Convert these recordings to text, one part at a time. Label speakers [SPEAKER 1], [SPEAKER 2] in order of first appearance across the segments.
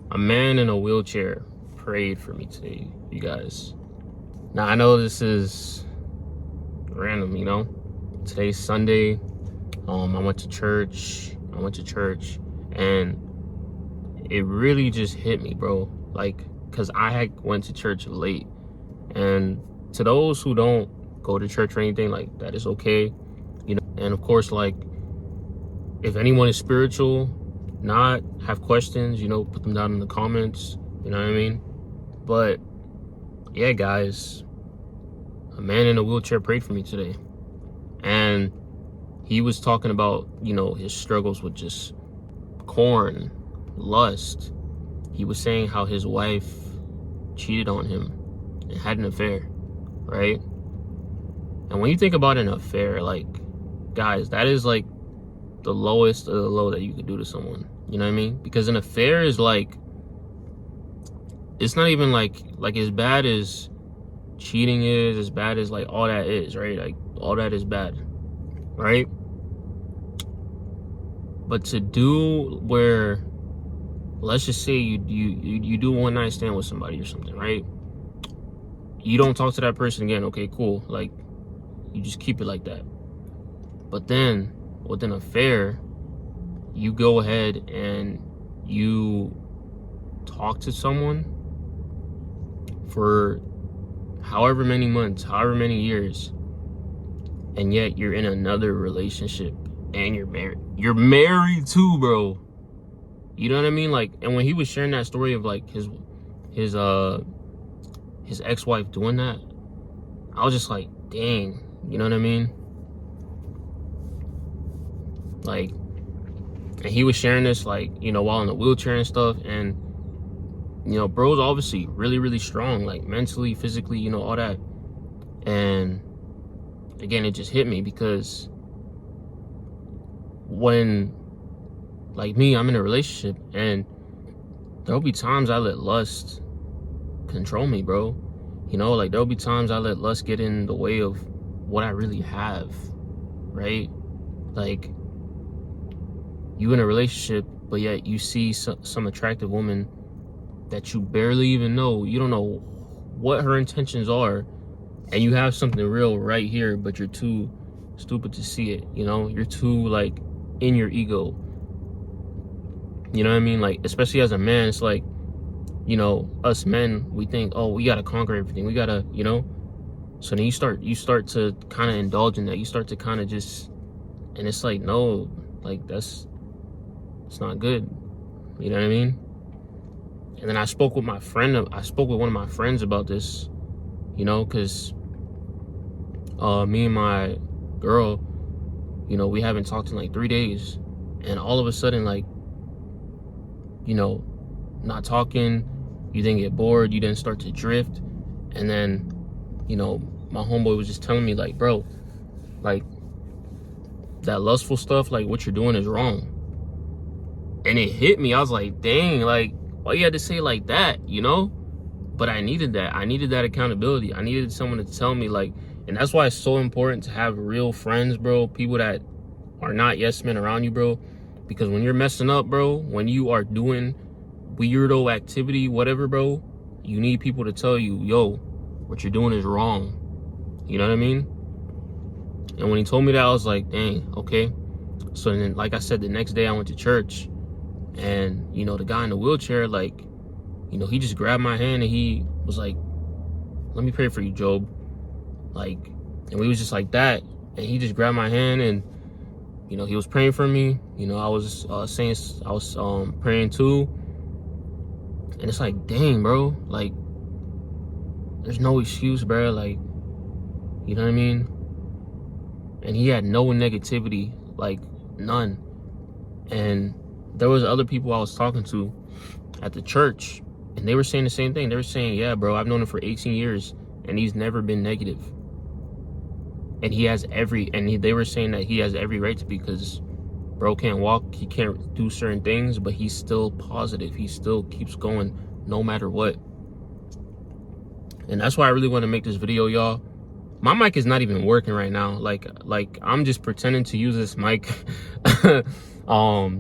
[SPEAKER 1] A man in a wheelchair prayed for me today, you guys. Now, I know this is random, you know? Today's Sunday. I went to church, and it really just hit me, bro. Like, because went to church late. And to those who don't go to church or anything, like, that is okay. You know, and of course, like, if anyone is spiritual, not have questions, you know, put them down in the comments, you know what I mean? But yeah, guys, a man in a wheelchair prayed for me today, and he was talking about, you know, his struggles with just corn, lust. He was saying how his wife cheated on him and had an affair, right? And when you think about an affair, like, guys, that is like the lowest of the low that you could do to someone. You know what I mean? Because an affair is like, it's not even like as bad as cheating is, as bad as like all that is, right? Like, all that is bad, right? But to do where, let's just say you do one night stand with somebody or something, right? You don't talk to that person again. Okay, cool. Like, you just keep it like that. But then with an affair, you go ahead and you talk to someone for however many months, however many years, and yet you're in another relationship and you're married. You're married too, bro. You know what I mean? Like, and when he was sharing that story of like his ex-wife doing that, I was just like, dang, you know what I mean? Like, and he was sharing this, like, you know, while in the wheelchair and stuff, and, you know, bro's obviously really, really strong, like, mentally, physically, you know, all that. And again, it just hit me because when, like me, I'm in a relationship, and there'll be times I let lust control me, bro. You know, like, there'll be times I let lust get in the way of what I really have, right? Like, you in a relationship, but yet you see some attractive woman that you barely even know. You don't know what her intentions are, and you have something real right here, but you're too stupid to see it, you know? You're too, like, in your ego. You know what I mean? Like, especially as a man, it's like, you know, us men, we think, oh, we gotta conquer everything. We gotta, you know? So then you start to kind of indulge in that. You start to kind of just, and it's like, no, like, it's not good. You know what I mean? And then I spoke with one of my friends about this, you know, because me and my girl, you know, we haven't talked in like 3 days. And all of a sudden, like, you know, not talking, you then get bored, you then start to drift. And then, you know, my homeboy was just telling me, like, bro, like, that lustful stuff, like, what you're doing is wrong. And it hit me. I was like, dang, like, why you had to say it like that, you know? But I needed that. I needed that accountability. I needed someone to tell me, like, and that's why it's so important to have real friends, bro. People that are not yes men around you, bro. Because when you're messing up, bro, when you are doing weirdo activity, whatever, bro, you need people to tell you, yo, what you're doing is wrong. You know what I mean? And when he told me that, I was like, dang, okay. So then, like I said, the next day I went to church, and, you know, the guy in the wheelchair, like, you know, he just grabbed my hand and he was like, let me pray for you, Job. Like, and we was just like that. And he just grabbed my hand and, you know, he was praying for me. You know, I was praying too. And it's like, dang, bro, like, there's no excuse, bro. Like, you know what I mean? And he had no negativity, like, none. And there was other people I was talking to at the church, and they were saying the same thing. They were saying, yeah, bro, I've known him for 18 years, and he's never been negative. And they were saying that he has every right to be, because bro can't walk, he can't do certain things, but he's still positive. He still keeps going no matter what. And that's why I really want to make this video, y'all. My mic is not even working right now. Like I'm just pretending to use this mic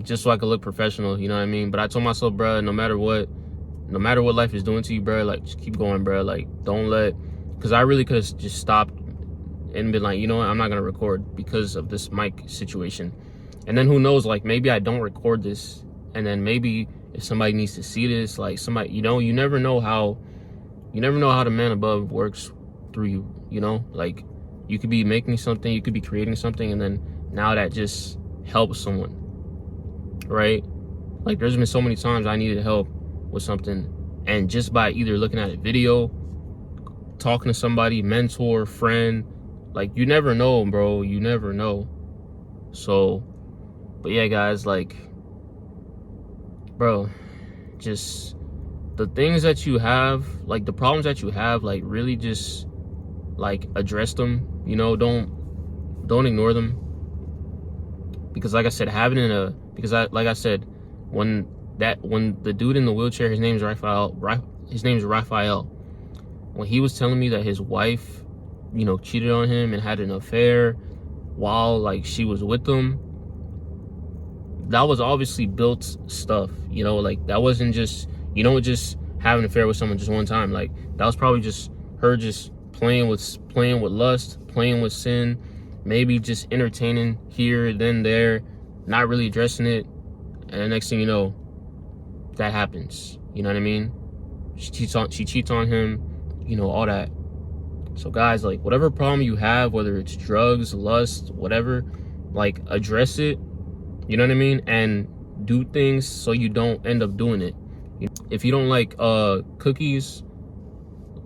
[SPEAKER 1] just so I could look professional, you know what I mean? But I told myself, bro, no matter what life is doing to you, bro, like, just keep going, bro. Like, don't let, because I really could have just stopped and been like, you know what, I'm not gonna record because of this mic situation. And then who knows, like, maybe I don't record this, and then maybe if somebody needs to see this, like, somebody, you know, you never know how the man above works through you, you know? Like, you could be making something, you could be creating something, and then now that just helps someone, right? Like, there's been so many times I needed help with something, and just by either looking at a video, talking to somebody, mentor, friend, like, you never know, bro, you never know. So, but yeah, guys, like, bro, just the things that you have, like, the problems that you have, like, really just, like, address them, you know? Don't ignore them, because like I said, like I said, when the dude in the wheelchair, his name's Raphael, when he was telling me that his wife, you know, cheated on him and had an affair while, like, she was with him, that was obviously built stuff, you know? Like, that wasn't just, you don't just have an affair with someone just one time. Like, that was probably just her just playing with lust, playing with sin, maybe just entertaining here, then there, not really addressing it, and the next thing you know, that happens. You know what I mean? She cheats on him, you know, all that. So guys, like, whatever problem you have, whether it's drugs, lust, whatever, like, address it, you know what I mean? And do things so you don't end up doing it. If you don't like cookies,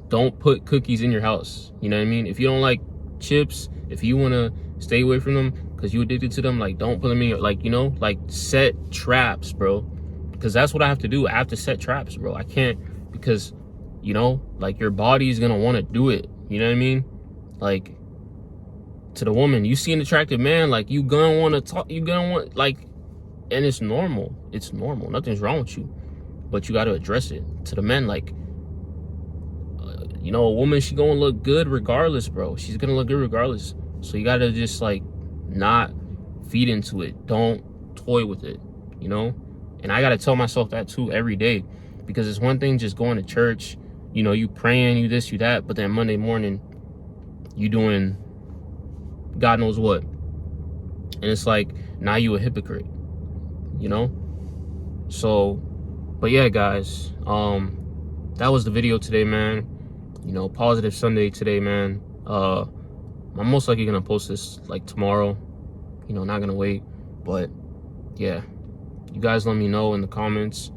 [SPEAKER 1] don't put cookies in your house. You know what I mean? If you don't like chips, if you want to stay away from them because you're addicted to them, like, don't put them in your, like, you know, like, set traps, bro. Because that's what I have to do. I have to set traps, bro. I can't, because, you know, like, your body's gonna want to do it. You know what I mean? Like, to the woman, you see an attractive man, like, you gonna want to talk, you gonna want, like, and it's normal. It's normal. Nothing's wrong with you, but you got to address it. To the men, like, you know, a woman, she gonna look good regardless, bro. She's gonna look good regardless. So you gotta just, like, not feed into it. Don't toy with it, you know? And I gotta tell myself that too every day, because it's one thing just going to church, you know, you praying, you this, you that, but then Monday morning, you doing God knows what. And it's like, now you a hypocrite, you know? So, but yeah, guys, that was the video today, man. You know, positive Sunday today, man. I'm most likely gonna post this, like, tomorrow, you know, not gonna wait. But yeah, you guys let me know in the comments